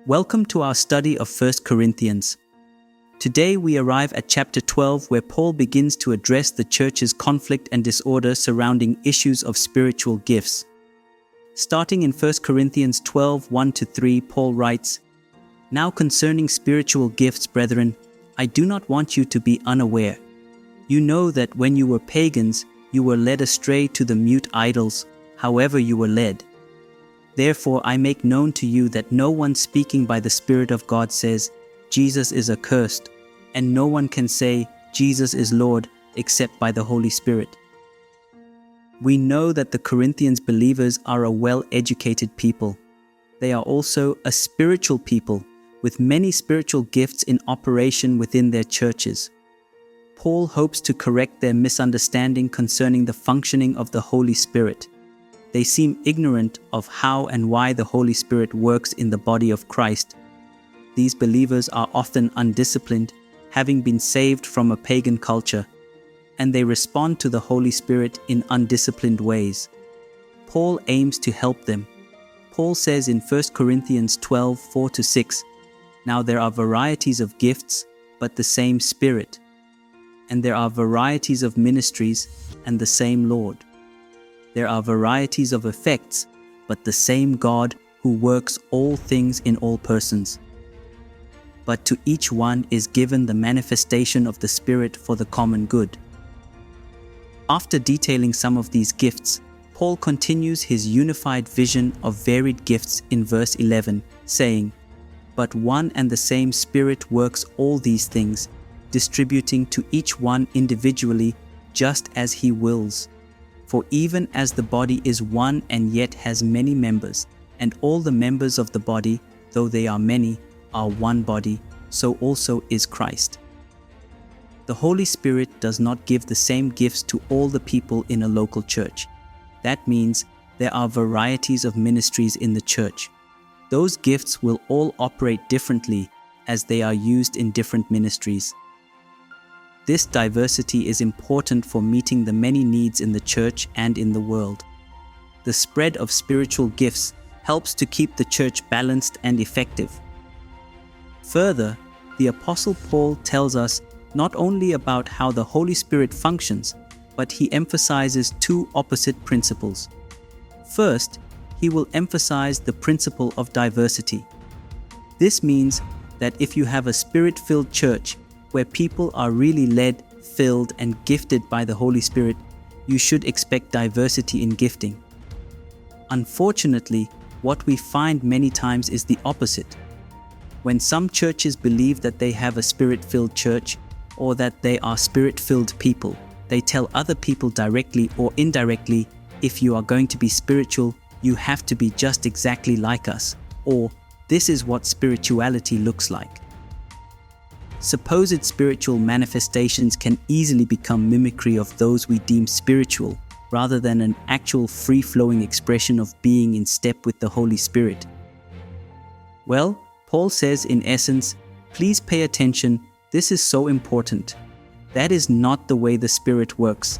Welcome to our study of 1 Corinthians. Today we arrive at chapter 12, where Paul begins to address the church's conflict and disorder surrounding issues of spiritual gifts. Starting in 1 Corinthians 12, 1-3, Paul writes, "Now concerning spiritual gifts, brethren, I do not want you to be unaware. You know that when you were pagans, you were led astray to the mute idols, however you were led. Therefore I make known to you that no one speaking by the Spirit of God says, 'Jesus is accursed,' and no one can say, 'Jesus is Lord,' except by the Holy Spirit." We know that the Corinthians believers are a well-educated people. They are also a spiritual people, with many spiritual gifts in operation within their churches. Paul hopes to correct their misunderstanding concerning the functioning of the Holy Spirit. They seem ignorant of how and why the Holy Spirit works in the body of Christ. These believers are often undisciplined, having been saved from a pagan culture, and they respond to the Holy Spirit in undisciplined ways. Paul aims to help them. Paul says in 1 Corinthians 12, 4-6, "Now there are varieties of gifts, but the same Spirit. And there are varieties of ministries, and the same Lord. There are varieties of effects, but the same God who works all things in all persons. But to each one is given the manifestation of the Spirit for the common good." After detailing some of these gifts, Paul continues his unified vision of varied gifts in verse 11, saying, "But one and the same Spirit works all these things, distributing to each one individually just as he wills. For even as the body is one and yet has many members, and all the members of the body, though they are many, are one body, so also is Christ." The Holy Spirit does not give the same gifts to all the people in a local church. That means there are varieties of ministries in the church. Those gifts will all operate differently as they are used in different ministries. This diversity is important for meeting the many needs in the church and in the world. The spread of spiritual gifts helps to keep the church balanced and effective. Further, the Apostle Paul tells us not only about how the Holy Spirit functions, but he emphasizes two opposite principles. First, he will emphasize the principle of diversity. This means that if you have a Spirit-filled church, where people are really led, filled, and gifted by the Holy Spirit, you should expect diversity in gifting. Unfortunately, what we find many times is the opposite. When some churches believe that they have a Spirit-filled church, or that they are Spirit-filled people, they tell other people directly or indirectly, "If you are going to be spiritual, you have to be just exactly like us," or "This is what spirituality looks like." Supposed spiritual manifestations can easily become mimicry of those we deem spiritual, rather than an actual free-flowing expression of being in step with the Holy Spirit. Well, Paul says in essence, please pay attention, this is so important. That is not the way the Spirit works.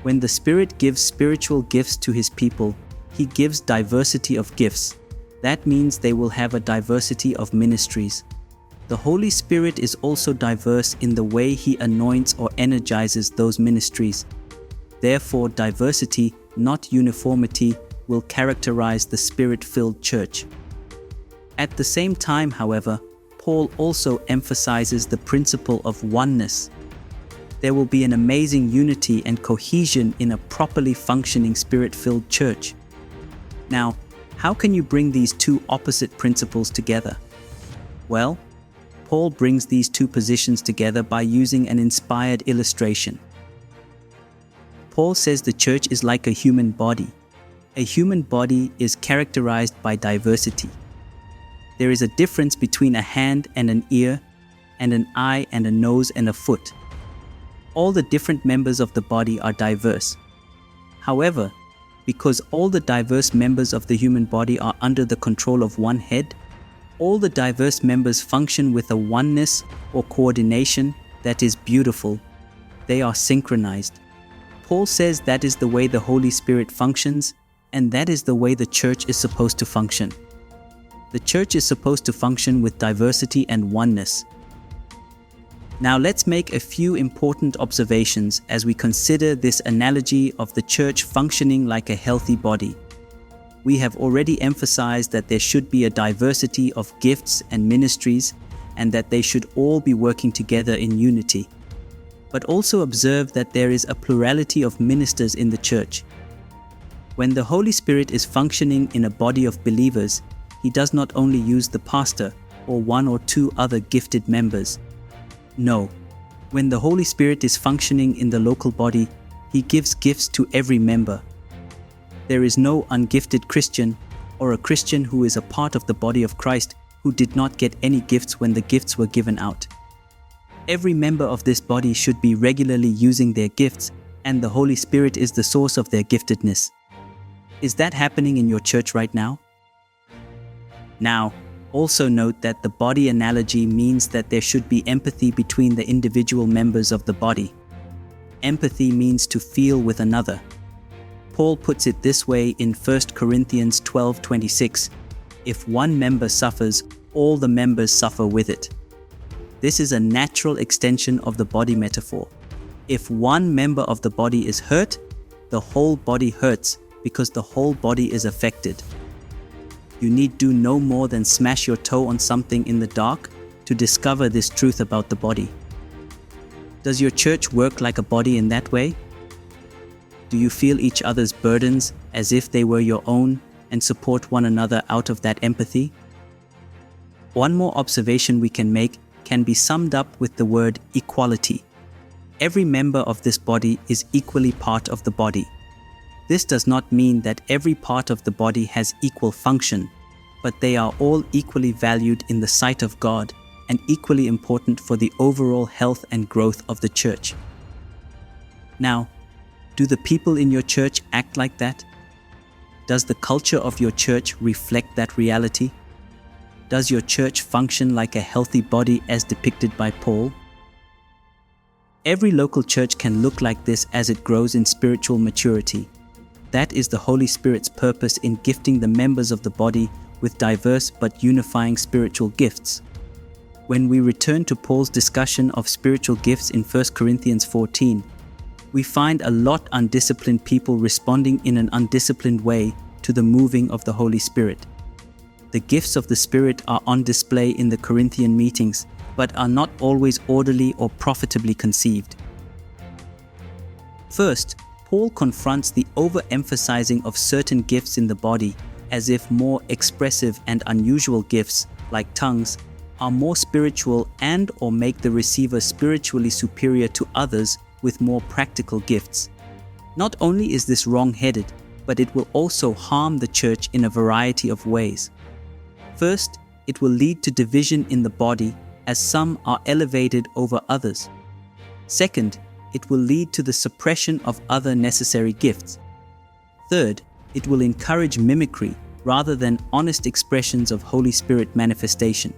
When the Spirit gives spiritual gifts to his people, he gives diversity of gifts. That means they will have a diversity of ministries. The Holy Spirit is also diverse in the way he anoints or energizes those ministries. Therefore, diversity, not uniformity, will characterize the Spirit-filled church. At the same time, however, Paul also emphasizes the principle of oneness. There will be an amazing unity and cohesion in a properly functioning Spirit-filled church. Now, how can you bring these two opposite principles together? Well, Paul brings these two positions together by using an inspired illustration. Paul says the church is like a human body. A human body is characterized by diversity. There is a difference between a hand and an ear, and an eye and a nose and a foot. All the different members of the body are diverse. However, because all the diverse members of the human body are under the control of one head, all the diverse members function with a oneness or coordination that is beautiful. They are synchronized. Paul says that is the way the Holy Spirit functions, and that is the way the church is supposed to function. The church is supposed to function with diversity and oneness. Now let's make a few important observations as we consider this analogy of the church functioning like a healthy body. We have already emphasized that there should be a diversity of gifts and ministries, and that they should all be working together in unity. But also observe that there is a plurality of ministers in the church. When the Holy Spirit is functioning in a body of believers, He does not only use the pastor or one or two other gifted members. No, when the Holy Spirit is functioning in the local body, He gives gifts to every member. There is no ungifted Christian or a Christian who is a part of the body of Christ who did not get any gifts when the gifts were given out. Every member of this body should be regularly using their gifts, and the Holy Spirit is the source of their giftedness. Is that happening in your church right now? Now, also note that the body analogy means that there should be empathy between the individual members of the body. Empathy means to feel with another. Paul puts it this way in 1 Corinthians 12:26, "If one member suffers, all the members suffer with it." This is a natural extension of the body metaphor. If one member of the body is hurt, the whole body hurts because the whole body is affected. You need do no more than smash your toe on something in the dark to discover this truth about the body. Does your church work like a body in that way? Do you feel each other's burdens as if they were your own and support one another out of that empathy? One more observation we can make can be summed up with the word equality. Every member of this body is equally part of the body. This does not mean that every part of the body has equal function, but they are all equally valued in the sight of God and equally important for the overall health and growth of the church. Now, do the people in your church act like that? Does the culture of your church reflect that reality? Does your church function like a healthy body as depicted by Paul? Every local church can look like this as it grows in spiritual maturity. That is the Holy Spirit's purpose in gifting the members of the body with diverse but unifying spiritual gifts. When we return to Paul's discussion of spiritual gifts in 1 Corinthians 14, we find a lot undisciplined people responding in an undisciplined way to the moving of the Holy Spirit. The gifts of the Spirit are on display in the Corinthian meetings, but are not always orderly or profitably conceived. First, Paul confronts the overemphasizing of certain gifts in the body as if more expressive and unusual gifts, like tongues, are more spiritual and or make the receiver spiritually superior to others with more practical gifts. Not only is this wrong-headed, but it will also harm the church in a variety of ways. First, it will lead to division in the body as some are elevated over others. Second, it will lead to the suppression of other necessary gifts. Third, it will encourage mimicry rather than honest expressions of Holy Spirit manifestation.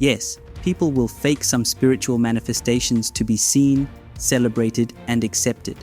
Yes, people will fake some spiritual manifestations to be seen, celebrated, and accepted.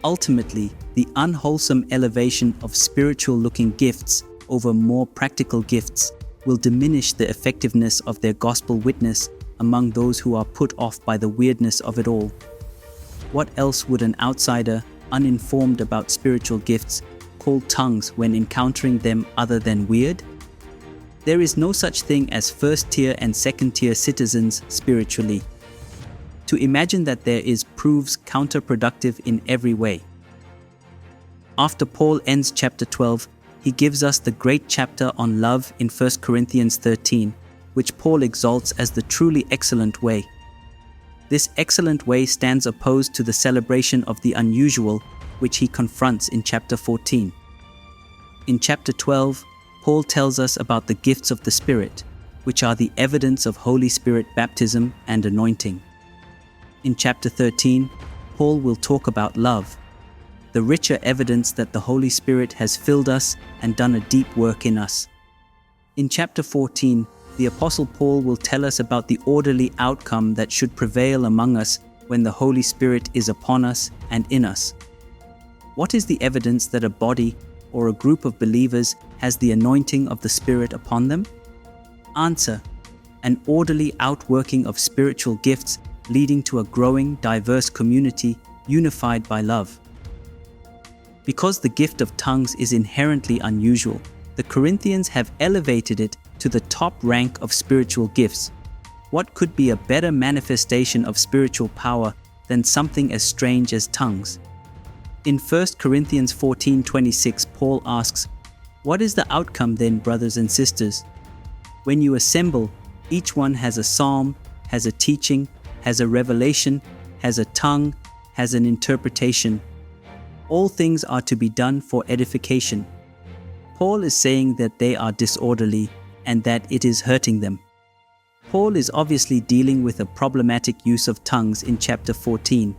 Ultimately, the unwholesome elevation of spiritual-looking gifts over more practical gifts will diminish the effectiveness of their gospel witness among those who are put off by the weirdness of it all. What else would an outsider, uninformed about spiritual gifts, call tongues when encountering them other than weird? There is no such thing as first-tier and second-tier citizens spiritually. To imagine that there is proves counterproductive in every way. After Paul ends chapter 12, he gives us the great chapter on love in 1 Corinthians 13, which Paul exalts as the truly excellent way. This excellent way stands opposed to the celebration of the unusual, which he confronts in chapter 14. In chapter 12, Paul tells us about the gifts of the Spirit, which are the evidence of Holy Spirit baptism and anointing. In chapter 13, Paul will talk about love, the richer evidence that the Holy Spirit has filled us and done a deep work in us. In chapter 14, the Apostle Paul will tell us about the orderly outcome that should prevail among us when the Holy Spirit is upon us and in us. What is the evidence that a body or a group of believers has the anointing of the Spirit upon them? Answer: an orderly outworking of spiritual gifts leading to a growing, diverse community unified by love. Because the gift of tongues is inherently unusual, the Corinthians have elevated it to the top rank of spiritual gifts. What could be a better manifestation of spiritual power than something as strange as tongues? In 1 Corinthians 14:26, Paul asks, "What is the outcome then, brothers and sisters? When you assemble, each one has a psalm, has a teaching, has a revelation, has a tongue, has an interpretation. All things are to be done for edification." Paul is saying that they are disorderly and that it is hurting them. Paul is obviously dealing with a problematic use of tongues in chapter 14.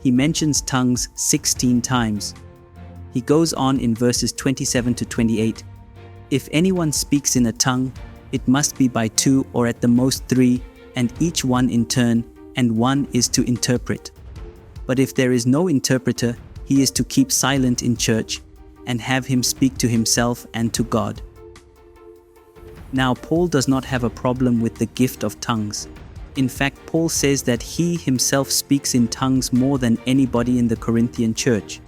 He mentions tongues 16 times. He goes on in verses 27 to 28. "If anyone speaks in a tongue, it must be by 2 or at the most 3, and each one in turn, and one is to interpret. But if there is no interpreter, he is to keep silent in church, and have him speak to himself and to God." Now, Paul does not have a problem with the gift of tongues. In fact, Paul says that he himself speaks in tongues more than anybody in the Corinthian church.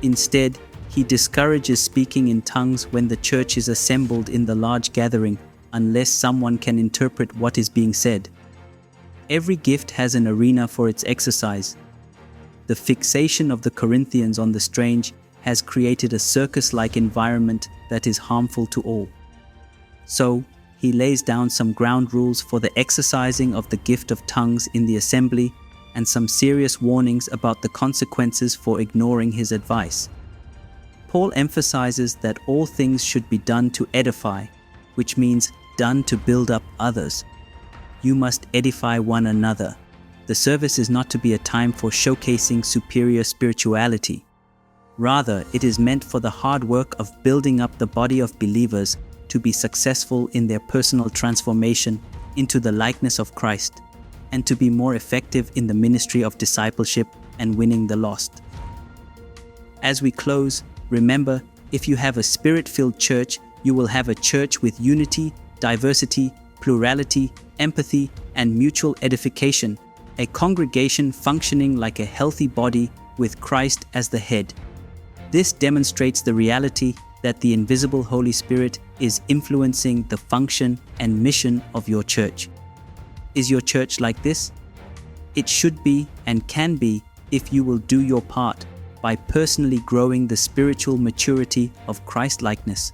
Instead, he discourages speaking in tongues when the church is assembled in the large gathering, unless someone can interpret what is being said. Every gift has an arena for its exercise. The fixation of the Corinthians on the strange has created a circus-like environment that is harmful to all. So, he lays down some ground rules for the exercising of the gift of tongues in the assembly and some serious warnings about the consequences for ignoring his advice. Paul emphasizes that all things should be done to edify, which means done to build up others. You must edify one another. The service is not to be a time for showcasing superior spirituality. Rather, it is meant for the hard work of building up the body of believers to be successful in their personal transformation into the likeness of Christ, and to be more effective in the ministry of discipleship and winning the lost. As we close, remember, if you have a Spirit-filled church, you will have a church with unity, diversity, plurality, empathy, and mutual edification, a congregation functioning like a healthy body with Christ as the head. This demonstrates the reality that the invisible Holy Spirit is influencing the function and mission of your church. Is your church like this? It should be and can be if you will do your part by personally growing the spiritual maturity of Christ-likeness.